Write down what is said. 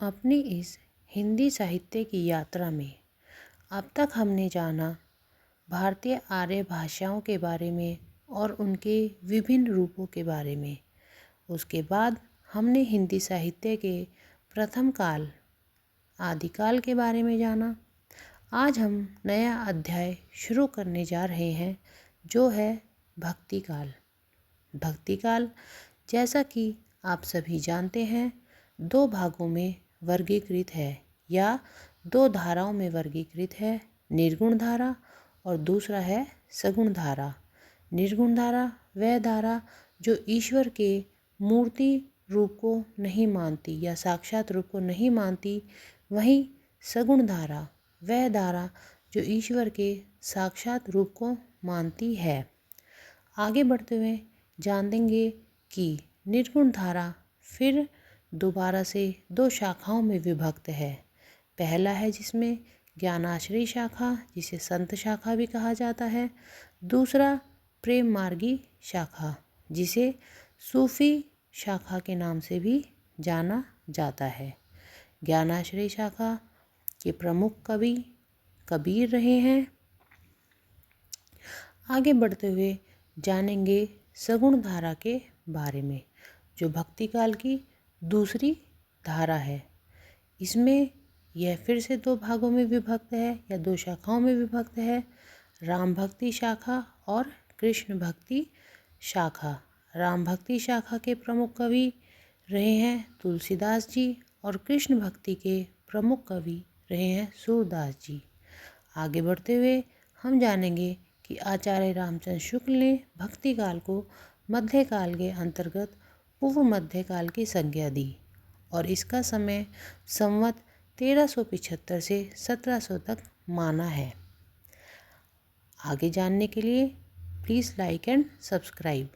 अपनी इस हिंदी साहित्य की यात्रा में अब तक हमने जाना भारतीय आर्य भाषाओं के बारे में और उनके विभिन्न रूपों के बारे में। उसके बाद हमने हिंदी साहित्य के प्रथम काल आदिकाल के बारे में जाना। आज हम नया अध्याय शुरू करने जा रहे हैं जो है भक्ति काल। भक्ति काल, जैसा कि आप सभी जानते हैं, दो भागों में वर्गीकृत है या दो धाराओं में वर्गीकृत है, निर्गुण धारा और दूसरा है सगुण धारा। निर्गुण धारा वह धारा जो ईश्वर के मूर्ति रूप को नहीं मानती या साक्षात रूप को नहीं मानती। वहीं सगुण धारा वह धारा जो ईश्वर के साक्षात रूप को मानती है। आगे बढ़ते हुए जानेंगे कि निर्गुण धारा फिर दोबारा से दो शाखाओं में विभक्त है। पहला है जिसमें ज्ञानाश्रयी शाखा, जिसे संत शाखा भी कहा जाता है। दूसरा प्रेम मार्गी शाखा, जिसे सूफी शाखा के नाम से भी जाना जाता है। ज्ञानाश्रयी शाखा के प्रमुख कवि कबीर रहे हैं। आगे बढ़ते हुए जानेंगे सगुण धारा के बारे में, जो भक्ति काल की दूसरी धारा है। इसमें यह फिर से दो भागों में विभक्त है या दो शाखाओं में विभक्त है, राम भक्ति शाखा और कृष्ण भक्ति शाखा। राम भक्ति शाखा के प्रमुख कवि रहे हैं तुलसीदास जी और कृष्ण भक्ति के प्रमुख कवि रहे हैं सूरदास जी। आगे बढ़ते हुए हम जानेंगे कि आचार्य रामचंद्र शुक्ल ने भक्ति काल को मध्यकाल के अंतर्गत पूर्व मध्यकाल की संज्ञा दी और इसका समय संवत 1375 से 1700 तक माना है। आगे जानने के लिए प्लीज़ लाइक एंड सब्सक्राइब।